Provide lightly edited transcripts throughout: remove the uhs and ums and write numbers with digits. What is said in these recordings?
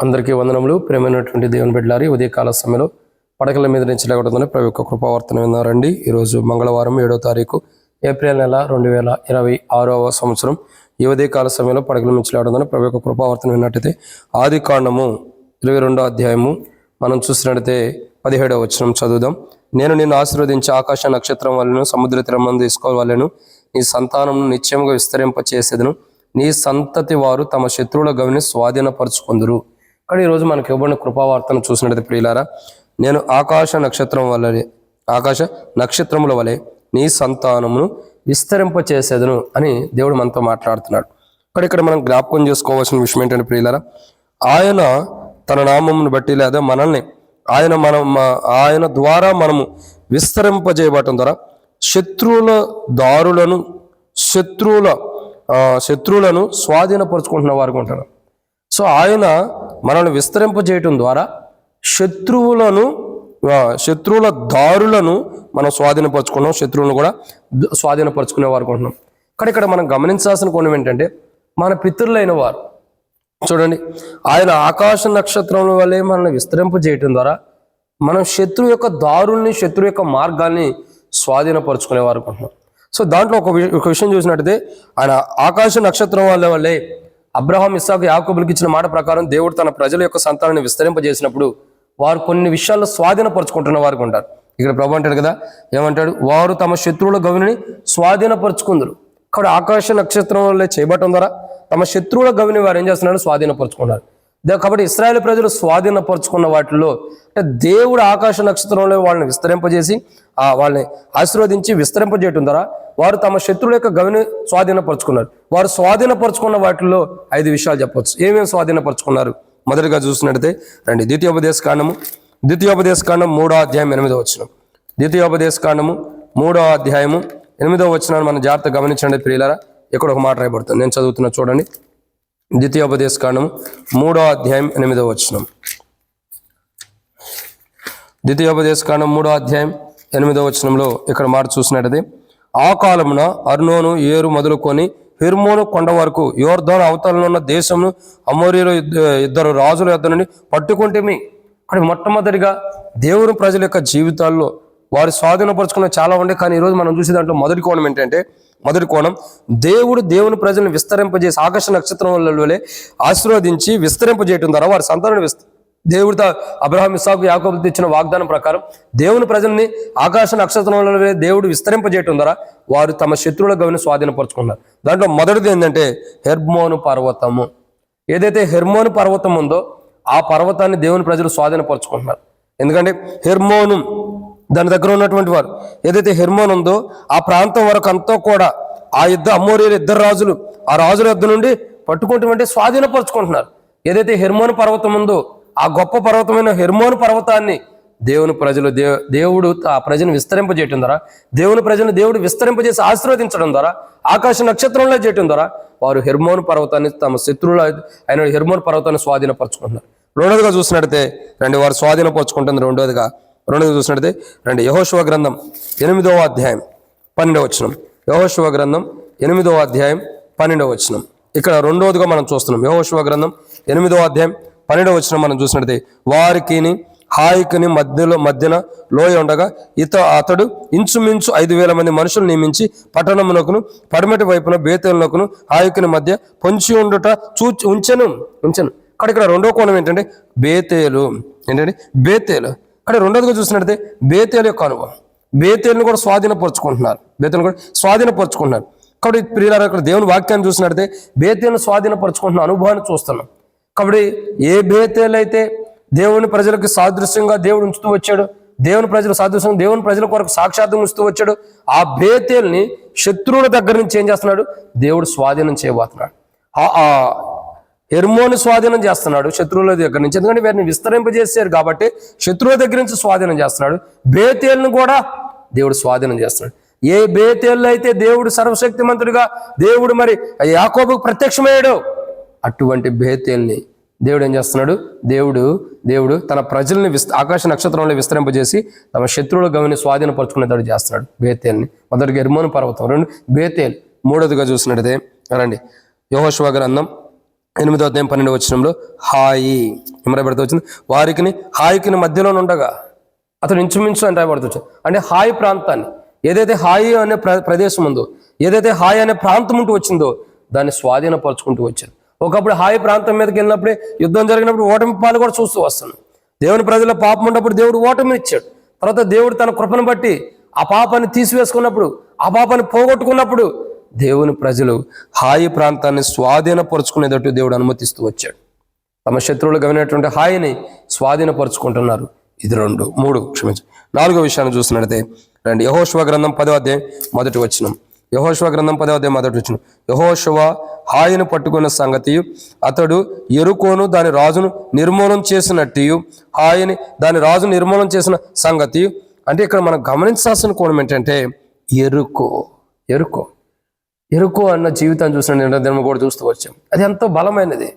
అందరికీ వందనములు. ప్రేమైనటువంటి దేవుని బిడ్డలారి, ఉదయకాల సమయంలో పడకల మీద నుంచి లేకుండా ప్రభు యొక్క కృపావర్తన విన్నారండి. ఈరోజు మంగళవారం 7వ తారీఖు ఏప్రిల్ నెల 2026వ సంవత్సరం. ఈ ఉదయకాల సమయంలో పడకల నుంచి లేకుండా ప్రభు యొక్క కృపావర్తన విన్నట్టయితే ఆది కాండము 22వ అధ్యాయము మనం చూసినట్టయితే 17వ వచనం చదువుదాం. నేను నిన్ను ఆశీర్వదించి ఆకాశ నక్షత్రం వలన సముద్ర తీరమందు తీసుకోవాలను, నీ సంతానమును నిశ్చయముగా విస్తరింప చేసేదను, నీ సంతతి వారు తమ శత్రువుల గవిని స్వాధీనపరుచుకొందురు. కానీ ఈరోజు మనకు ఇవ్వబడిన కృపావార్తను చూసినట్టు ప్రియులారా, నేను ఆకాశ నక్షత్రముల వలె నీ సంతానమును విస్తరింపచేసేదను అని దేవుడు మనతో మాట్లాడుతున్నాడు. ఇక్కడ మనం జ్ఞాపకం చేసుకోవాల్సిన విషయం ఏంటంటే ప్రియులారా, ఆయన తన నామమును బట్టి లేదా మనల్ని ఆయన ద్వారా మనము విస్తరింపజేయబడటం ద్వారా శత్రువులను స్వాధీనపరుచుకుంటున్న వారికి ఉంటారు. సో ఆయన మనల్ని విస్తరింపజేయటం ద్వారా శత్రువుల దారులను మనం స్వాధీనపరుచుకున్నాం, శత్రువులను కూడా స్వాధీనపరుచుకునే వారికి ఉంటున్నాం. కానీ ఇక్కడ మనం గమనించాల్సిన కోణం ఏంటంటే, మన పితరులైన వారు చూడండి, ఆయన ఆకాశ నక్షత్రం వల్లే మనల్ని విస్తరింపజేయటం ద్వారా మనం శత్రువు యొక్క దారుల్ని, శత్రువు యొక్క మార్గాల్ని స్వాధీనపరుచుకునే వారికి ఉంటున్నాం. సో దాంట్లో ఒక విషయం చూసినట్టయితే, ఆయన ఆకాశ నక్షత్రం వల్లే అబ్రహాం, ఇస్సాకు, యాకోబులకు ఇచ్చిన మాట ప్రకారం దేవుడు తన ప్రజల యొక్క సంతానాన్ని విస్తరింపజేసినప్పుడు వారు కొన్ని విషయాల్లో స్వాధీనపరుచుకుంటున్న వారికి ఉంటారు. ఇక్కడ ప్రభు అంటాడు కదా, ఏమంటాడు? వారు తమ శత్రువుల గవిని స్వాధీనపరుచుకుందరు. కాబట్టి ఆకాశ నక్షత్రం వల్లే చేయబడటం ద్వారా తమ శత్రువుల గవిని వారు ఏం చేస్తున్నారు? స్వాధీనపరుచుకున్నారు. కాబట్టి ఇశ్రాయేలు ప్రజలు స్వాధీనపరుచుకున్న వాటిలో అంటే దేవుడు ఆకాశ నక్షత్రంలో వాళ్ళని విస్తరింపజేసి వాళ్ళని ఆశీర్వదించి విస్తరింపజేయటం ద్వారా వారు తమ శత్రువుల యొక్క గవిని స్వాధీనపరుచుకున్నారు. వారు స్వాధీనపరుచుకున్న వాటిలో 5 విషయాలు చెప్పవచ్చు. ఏమేమి స్వాధీనపరుచుకున్నారు? మొదటిగా చూసినట్టయితే రండి, ద్వితీయోపదేశ కాండము 3వ అధ్యాయం 8వ వచనం. ద్వితీయోపదేశ కాండము 3వ అధ్యాయము 8వ వచనాన్ని మనం జాగ్రత్తగా గమనించండి ప్రియులారా. ఇక్కడ ఒక మాట రాయబడుతుంది, నేను చదువుతున్నా చూడండి. ద్వితీయోపదేశ కాండము 3వ అధ్యాయం 8వ వచనం. ద్వితీయోపదేశ కాండం 3వ అధ్యాయం 8వ వచనంలో ఇక్కడ మాట చూసినట్టయితే, ఆ కాలమున అర్నోను ఏరు మొదలుకొని హెర్మోను కొండ వరకు యోర్దాను అవతలలో ఉన్న దేశమును అమోరీయుల 2 రాజుల యొద్ద నుండి పట్టుకుంటేమి. అక్కడ మొట్టమొదటిగా దేవుని ప్రజల యొక్క జీవితాల్లో వారు స్వాధీనపరుచుకున్న చాలా ఉండే. కానీ ఈరోజు మనం చూసే దాంట్లో మొదటి కోణం దేవుని ప్రజలను విస్తరింపజేసి ఆకాశ నక్షత్రం వల్ల ఆశీర్వదించి విస్తరింపజేయటం ద్వారా వారి సంతానాన్ని దేవుడితో అబ్రహాం, ఇస్సాకు, యాకోబులకు ఇచ్చిన వాగ్దానం ప్రకారం దేవుని ప్రజల్ని ఆకాశ నక్షత్రంలో దేవుడు విస్తరింపజేయటం ద్వారా వారు తమ శత్రువుల గవిని స్వాధీనపరుచుకున్నారు. దాంట్లో మొదటిది ఏంటంటే హెర్మోను పర్వతము. ఏదైతే హెర్మోను పర్వతం ఉందో ఆ పర్వతాన్ని దేవుని ప్రజలు స్వాధీనపరుచుకుంటున్నారు. ఎందుకంటే హెర్మోను దాని దగ్గర ఉన్నటువంటి వారు ఏదైతే హెర్మోన్ ఉందో ఆ ప్రాంతం వరకు అంతా కూడా ఆ అమోరీయుల 2 రాజులు ఆ రాజుల యొద్ద నుండి పట్టుకుంటే స్వాధీనపరుచుకుంటున్నారు. ఏదైతే హెర్మోను పర్వతం ఉందో ఆ గొప్ప పర్వతమైన హెర్మోను పర్వతాన్ని దేవుని ప్రజలు దేవుడు ఆ ప్రజను విస్తరింపజేయటం ద్వారా దేవుడు విస్తరింపజేసి ఆశీర్వదించడం ద్వారా ఆకాశ నక్షత్రంలో చేయటం ద్వారా వారు హెర్మోను పర్వతాన్ని తమ శత్రువులు అయిన హెర్మోను పర్వతాన్ని స్వాధీనపరుచుకుంటున్నారు. రెండోదిగా చూసినట్టయితే వారు స్వాధీనపరుచుకుంటుంది. రెండోదిగా చూసినట్టయితే యెహోషువ గ్రంథం 8వ అధ్యాయం 12వ వచనం. యెహోషువ గ్రంథం 8వ అధ్యాయం 12వ వచనం. ఇక్కడ రెండోదిగా మనం చూస్తున్నాం. యెహోషువ గ్రంథం 8వ అధ్యాయం 12వ వచనం మనం చూసినట్టయితే, వారికిని హాయికిని మధ్యన లోయ ఉండగా అతడు ఇంచుమించు 5,000 మంది మనుషులు నియమించి పట్టణమునకును పడమటి వైపున బేతేలునకును హాయికిని మధ్య పొంచి ఉండుట ఉంచెను. ఇక్కడ రెండో కోణం ఏంటంటే బేతేలు. రెండోదిగా చూసినట్టయితే బేతేలు యొక్క అనుభవం. బేతేలును కూడా స్వాధీనపరుచుకుంటున్నారు. కాబట్టి ప్రియులారా, ఇక్కడ దేవుని వాక్యాన్ని చూసినట్టయితే బేతేలును స్వాధీనపరుచుకుంటున్న అనుభవాన్ని చూస్తున్నాం. కాబట్టి ఏ బేతేలు అయితే దేవుని ప్రజలకు సాదృశ్యంగా దేవుడు ఉంచుతూ వచ్చాడు, దేవుని ప్రజల కొరకు సాక్షాత్తుగా ఉంచుతూ వచ్చాడు, ఆ బేతేల్ని శత్రువుల దగ్గర నుంచి ఏం చేస్తున్నాడు? దేవుడు స్వాధీనం చేయబోతున్నాడు. ఆ హెర్మోను స్వాధీనం చేస్తున్నాడు శత్రువుల దగ్గర నుంచి. ఎందుకంటే వీరిని విస్తరింపజేశారు కాబట్టి శత్రువుల దగ్గర నుంచి స్వాధీనం చేస్తున్నాడు. బేతేలును కూడా దేవుడు స్వాధీనం చేస్తున్నాడు. ఏ బేతేలు అయితే దేవుడు సర్వశక్తిమంతుడిగా దేవుడు మరి యాకోబుకు ప్రత్యక్షమయ్యాడు, అటువంటి బేతేల్ని దేవుడు ఏం చేస్తున్నాడు? దేవుడు తన ప్రజల్ని ఆకాశ నక్షత్రంలో విస్తరింపజేసి తమ శత్రువుల గవిని స్వాధీనపరుచుకునేదాడు చేస్తున్నాడు బేతేల్ని. మొదటిగా హెర్మోను పర్వతం, 2 బేతేల్. మూడోదిగా చూసినట్టయితే రండి, యెహోషువ గ్రంథం 8వ అధ్యాయం 12వ వచనంలో హాయి ఏమరాబడితే వచ్చింది, వారికి హాయికి మధ్యలో ఉండగా అతడు ఇంచుమించు అని రాయబడుతుంది. అంటే హాయి ప్రాంతాన్ని, ఏదైతే హాయి అనే ప్రదేశం ఉందో, ఏదైతే హాయి అనే ప్రాంతం ఉంటూ వచ్చిందో దాన్ని స్వాధీనపరుచుకుంటూ వచ్చారు. ఒకప్పుడు హాయి ప్రాంతం మీదకి వెళ్ళినప్పుడే యుద్ధం జరిగినప్పుడు ఓటమి పాలు కూడా చూస్తూ వస్తున్నాం. దేవుని ప్రజల పాపం ఉన్నప్పుడు దేవుడు ఓటమిని ఇచ్చాడు. తర్వాత దేవుడు తన కృపను బట్టి ఆ పాపాన్ని తీసివేసుకున్నప్పుడు, ఆ పాపాన్ని పోగొట్టుకున్నప్పుడు దేవుని ప్రజలు హాయి ప్రాంతాన్ని స్వాధీనపరుచుకునేటట్టు దేవుడు అనుమతిస్తూ వచ్చాడు. తమ శత్రువులు గమనినటువంటి హాయిని స్వాధీనపరుచుకుంటున్నారు. ఇది 2, 3 క్షమించు 4వ విషయాన్ని చూసినట్లయితే రండి. యెహోషువ గ్రంథం 10వ అధ్యాయం 1వ వచనం. యెహోషువ గ్రంథం 10వ అధ్యాయం 1వ వచనం. యెహోషువ హాయిని పట్టుకున్న సంగతి, అతడు యెరికోను దాని రాజును నిర్మూలన చేసినట్టు, హాయిని దాని రాజును నిర్మూలన చేసిన సంగతి. అంటే ఇక్కడ మనం గమనించాల్సిన కోణం ఏంటంటే ఎరుకో అన్న జీవితాన్ని చూసిన నిరంతరం కూడా చూస్తూ వచ్చాం. అది ఎంతో బలమైనది,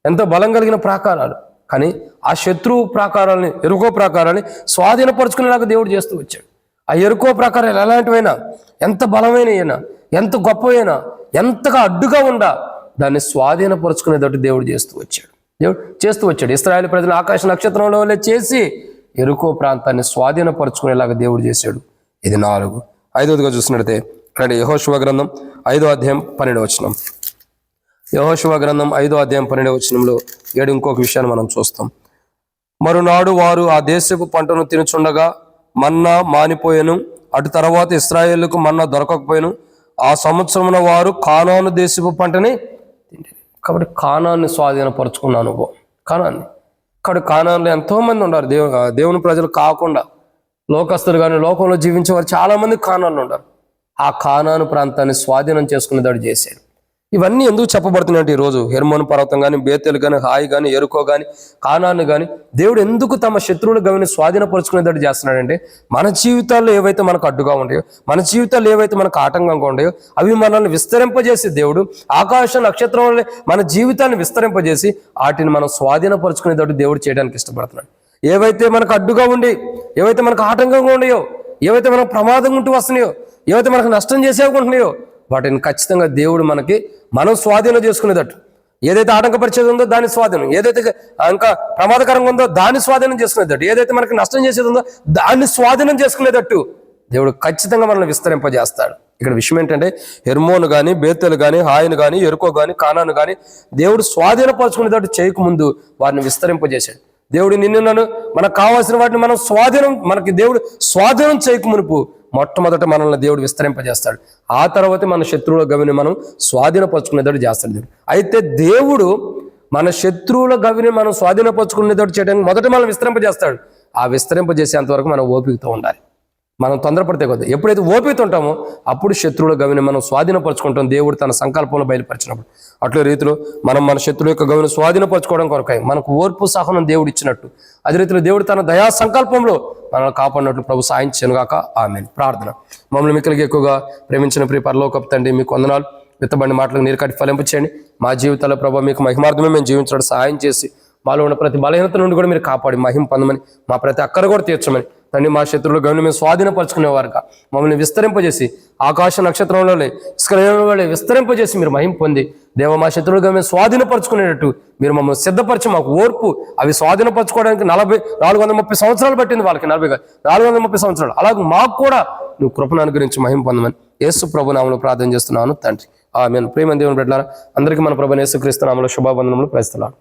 ఎంతో బలం కలిగిన ప్రాకారాలు. కానీ ఆ శత్రువు ప్రాకారాలని, ఎరుకో ప్రాకారాన్ని స్వాధీనపరుచుకునేలాగా దేవుడు చేస్తూ వచ్చాడు. ఆ ఎరుకో ప్రాకారాలు ఎలాంటివైనా, ఎంత బలమైనైనా, ఎంత గొప్పవైనా, ఎంతగా అడ్డుగా ఉండా దాన్ని స్వాధీనపరుచుకునేటట్టు దేవుడు చేస్తూ వచ్చాడు. ఇశ్రాయేలు ప్రజలు ఆకాశ నక్షత్రంలో చేసి ఎరుకో ప్రాంతాన్ని స్వాధీనపరుచుకునేలాగా దేవుడు చేశాడు. ఇది 4. 5వదిగా చూసినట్లయితే రండి. యెహోషువ గ్రంథం 5వ అధ్యాయం 12వ వచనం. యెహోషువ గ్రంథం 5వ అధ్యాయం 12వ వచనంలో ఇంకొక విషయాన్ని మనం చూస్తాం. మరునాడు వారు ఆ దేశపు పంటను తినుచుండగా మన్నా మానిపోయాను, అటు తర్వాత ఇశ్రాయేలుకు మన్నా దొరకకపోయాను. ఆ సంవత్సరమున వారు కానాను దేశపు పంటని తింటారు. కాబట్టి కానాన్ని స్వాధీనపరుచుకున్న అనుభవం. కాబట్టి కానాన్లో ఎంతోమంది ఉన్నారు. దేవుని ప్రజలు కాకుండా లోకస్తులు కానీ లోకంలో జీవించేవారు చాలామంది కానాన్లు ఉన్నారు. ఆ కానాను ప్రాంతాన్ని స్వాధీనం చేసుకునేదాడు చేశాడు. ఇవన్నీ ఎందుకు చెప్పబడుతున్నాయంటే ఈరోజు హెర్మోను పర్వతం కానీ, బేతేలు కానీ, హాయి కానీ, ఎరుకో కానీ, కానాను కానీ దేవుడు ఎందుకు తమ శత్రువులు గవిని స్వాధీనపరుచుకునేటట్టు చేస్తున్నాడంటే, మన జీవితాల్లో ఏవైతే మనకు అడ్డుగా ఉంటాయో, మన జీవితాల్లో ఏవైతే మనకు ఆటంకంగా ఉంటాయో అవి మనల్ని విస్తరింపజేసి దేవుడు ఆకాశ నక్షత్రంలో మన జీవితాన్ని విస్తరింపజేసి వాటిని మనం స్వాధీనపరుచుకునేటట్టు దేవుడు చేయడానికి ఇష్టపడుతున్నాడు. ఏవైతే మనకు అడ్డుగా ఉండి, ఏవైతే మనకు ఆటంకంగా ఉన్నాయో, ఏవైతే మనకు ప్రమాదం ఉంటూ వస్తున్నాయో, ఏవైతే మనకు నష్టం చేసేకుంటున్నాయో వాటిని ఖచ్చితంగా దేవుడు మనం స్వాధీనం చేసుకునేటట్టు, ఏదైతే ఆటంకపరిచేది ఉందో దాని స్వాధీనం, ఏదైతే ఇంకా ప్రమాదకరంగా ఉందో దాన్ని స్వాధీనం చేసుకునేటట్టు, ఏదైతే మనకి నష్టం చేసేది ఉందో దాన్ని స్వాధీనం చేసుకునేటట్టు దేవుడు ఖచ్చితంగా మనల్ని విస్తరింపజేస్తాడు. ఇక్కడ విషయం ఏంటంటే హెర్మోను కానీ, బేతేలు కానీ, హాయిని కానీ, ఎరుకో కానీ, కానాను కానీ దేవుడు స్వాధీనపరుచుకునేటట్టు చేయకముందు వారిని విస్తరింపజేశాడు. దేవుడు నన్ను మనకు కావాల్సిన వాటిని మనకి దేవుడు స్వాధీనం చేయకమునుపు మొట్టమొదట మనల్ని దేవుడు విస్తరింపజేస్తాడు. ఆ తర్వాత మన శత్రువుల గవిని మనం స్వాధీనపరుచుకునేటట్టు చేస్తాడు దేవుడు. అయితే దేవుడు మన శత్రువుల గవిని మనం స్వాధీనపరుచుకునేటట్టు చేయడానికి మొదట మనం విస్తరింపజేస్తాడు. ఆ విస్తరింపజేసేంత వరకు మనం ఓపికతో ఉండాలి. మనం తొందరపడితే కొద్ది ఎప్పుడైతే ఓపిక ఉంటామో అప్పుడు శత్రువుల గవిని మనం స్వాధీనపరుచుకుంటాం. దేవుడు తన సంకల్పంలో బయలుపరిచినప్పుడు అట్లే రీతిలో మనం మన శత్రువు యొక్క గవిని స్వాధీనపరచుకోవడం కొరకాయి మనకు ఓర్పు సహనం దేవుడు ఇచ్చినట్టు, అదే రీతిలో దేవుడు తన దయా సంకల్పంలో మనల్ని కాపాడినట్లు ప్రభు సాయించను గాక. ఆమేన్. ప్రార్థన. మమ్మల్ని మిక్కలకి ఎక్కువగా ప్రేమించిన ప్రియ పరలోకపు తండ్రి, మీకు వందనాలు. విత్తబడిన మాటలకు నీరు కట్టి ఫలింపు చేయండి. మా జీవితాల్లో ప్రభు మీకు మహిమార్థమే మేము జీవించడం సహాయం చేసి మాలో ఉన్న ప్రతి బలహీనత నుండి కూడా మీరు కాపాడి మహిమ పొందమని, మా ప్రతి అక్కర కూడా తీర్చమని తండ్రి, మా శత్రువుల గవిని మేము స్వాధీనపరుచుకునేవారుగా మమ్మల్ని విస్తరింపజేసి ఆకాశ నక్షత్రంలో ఇసుకలో విస్తరింపజేసి మీరు మహిమ పొంది దేవ మా శత్రువుల గవిని స్వాధీనపరుచుకునేటట్టు మీరు మమ్మల్ని సిద్ధపరిచి మాకు ఓర్పు అవి స్వాధీనపరచుకోవడానికి 430 సంవత్సరాలు పట్టింది వాళ్ళకి, 430 సంవత్సరాలు. అలాగే మాకు కూడా నువ్వు కృపను అనుగ్రహించి మహిమ పొందమని యేసు ప్రభు నామములో ప్రార్థన చేస్తున్నాను తండ్రి. ఆమేన్. ప్రేమ దేవుని బిడ్డలారా, అందరికీ మన ప్రభువైన యేసుక్రీస్తు నామములో శుభావందనములు. ప్రైస్తలాడు.